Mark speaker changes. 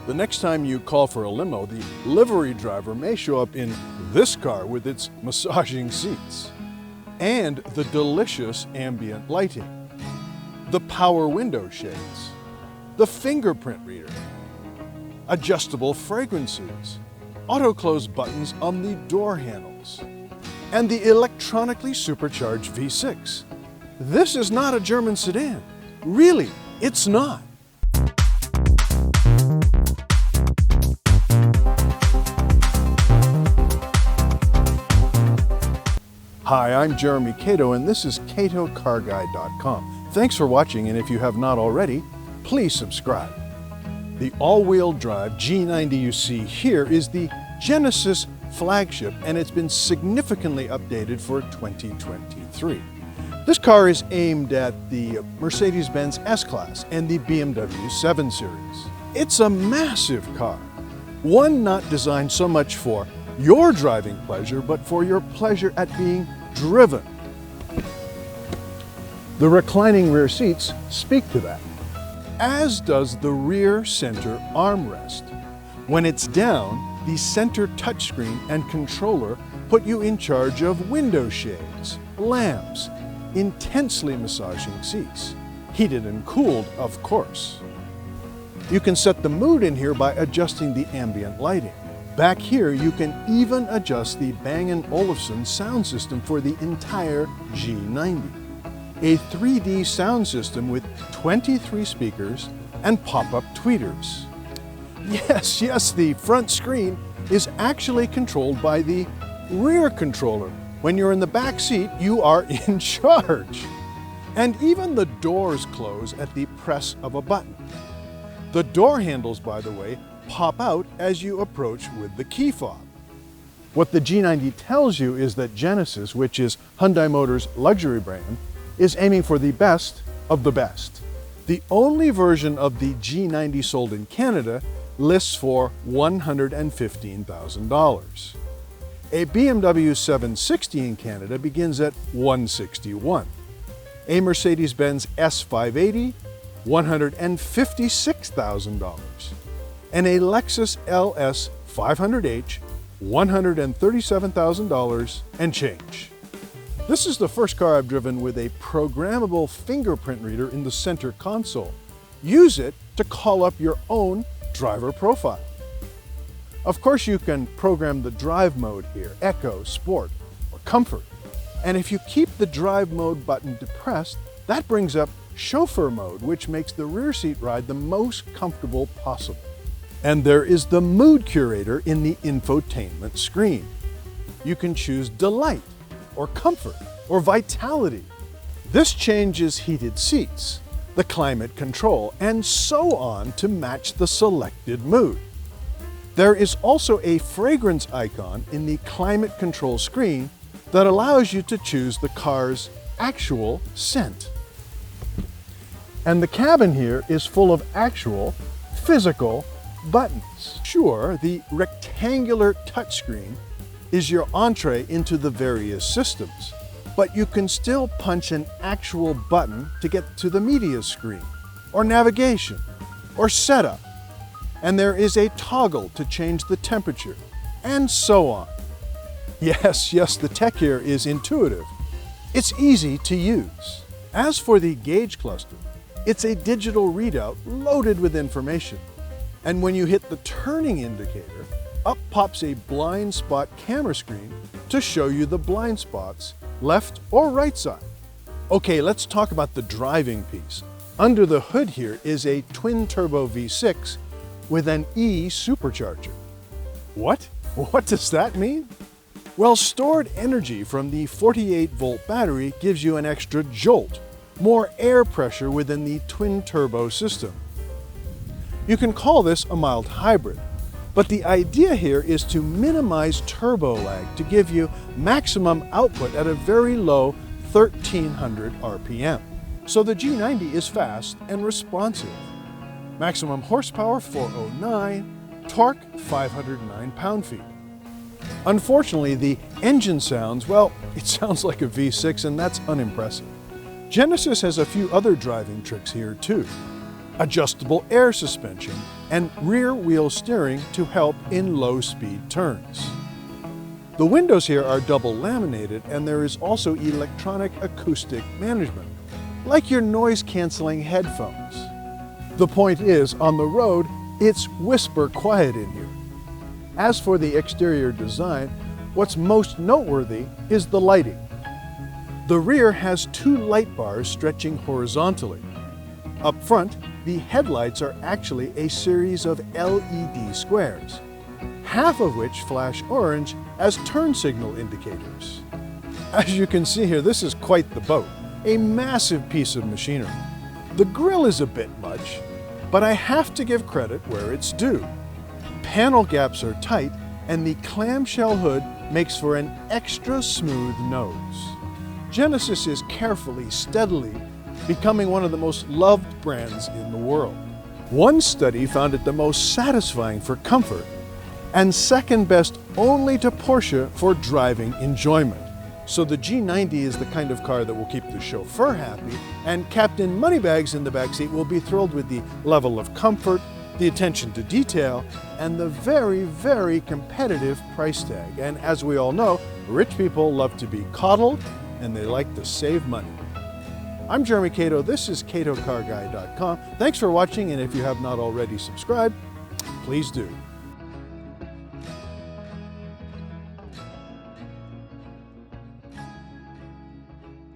Speaker 1: The next time you call for a limo, the livery driver may show up in this car with its massaging seats. And the delicious ambient lighting, the power window shades, the fingerprint reader, adjustable fragrances, auto-close buttons on the door handles, and the electronically supercharged V6. This is not a German sedan. Really, it's not. Hi, I'm Jeremy Cato, and this is CatoCarGuide.com. Thanks for watching, and if you have not already, please subscribe. The all-wheel drive G90 you see here is the Genesis flagship, and it's been significantly updated for 2023. This car is aimed at the Mercedes-Benz S-Class and the BMW 7 Series. It's a massive car, one not designed so much for your driving pleasure, but for your pleasure at being driven. The reclining rear seats speak to that, as does the rear center armrest. When it's down, the center touchscreen and controller put you in charge of window shades, lamps, intensely massaging seats, heated and cooled, of course. You can set the mood in here by adjusting the ambient lighting. Back here, you can even adjust the Bang & Olufsen sound system for the entire G90. A 3D sound system with 23 speakers and pop-up tweeters. Yes, the front screen is actually controlled by the rear controller. When you're in the back seat, you are in charge. And even the doors close at the press of a button. The door handles, by the way, pop out as you approach with the key fob. What the G90 tells you is that Genesis, which is Hyundai Motor's luxury brand, is aiming for the best of the best. The only version of the G90 sold in Canada lists for $115,000. A BMW 760 in Canada begins at $161,000. A Mercedes-Benz S580, $156,000. And a Lexus LS500h, $137,000 and change. This is the first car I've driven with a programmable fingerprint reader in the center console. Use it to call up your own driver profile. Of course, you can program the drive mode here, Eco, Sport, or Comfort. And if you keep the drive mode button depressed, that brings up chauffeur mode, which makes the rear seat ride the most comfortable possible. And there is the mood curator in the infotainment screen. You can choose delight, or comfort, or vitality. This changes heated seats, the climate control, and so on to match the selected mood. There is also a fragrance icon in the climate control screen that allows you to choose the car's actual scent. And the cabin here is full of actual physical buttons. Sure, the rectangular touchscreen is your entree into the various systems, but you can still punch an actual button to get to the media screen, or navigation, or setup. And there is a toggle to change the temperature, and so on. Yes, the tech here is intuitive. It's easy to use. As for the gauge cluster, it's a digital readout loaded with information. And when you hit the turning indicator, up pops a blind spot camera screen to show you the blind spots, left or right side. Okay, let's talk about the driving piece. Under the hood here is a twin-turbo V6 with an E supercharger. What? What does that mean? Well, stored energy from the 48-volt battery gives you an extra jolt, more air pressure within the twin-turbo system. You can call this a mild hybrid, but the idea here is to minimize turbo lag to give you maximum output at a very low 1300 RPM. So the G90 is fast and responsive. Maximum horsepower 409, torque 509 pound-feet. Unfortunately, the engine sounds, well, it sounds like a V6, and that's unimpressive. Genesis has a few other driving tricks here too. Adjustable air suspension and rear wheel steering to help in low-speed turns. The windows here are double laminated, and there is also electronic acoustic management, like your noise-canceling headphones. The point is, on the road, it's whisper quiet in here. As for the exterior design, what's most noteworthy is the lighting. The rear has two light bars stretching horizontally. Up front, the headlights are actually a series of LED squares, half of which flash orange as turn signal indicators. As you can see here, this is quite the boat, a massive piece of machinery. The grille is a bit much, but I have to give credit where it's due. Panel gaps are tight, and the clamshell hood makes for an extra smooth nose. Genesis is carefully, steadily becoming one of the most loved brands in the world. One study found it the most satisfying for comfort and second best only to Porsche for driving enjoyment. So the G90 is the kind of car that will keep the chauffeur happy, and Captain Moneybags in the backseat will be thrilled with the level of comfort, the attention to detail, and the very, very competitive price tag. And as we all know, rich people love to be coddled, and they like to save money. I'm Jeremy Cato. This is CatoCarGuy.com. Thanks for watching, and if you have not already subscribed, please do.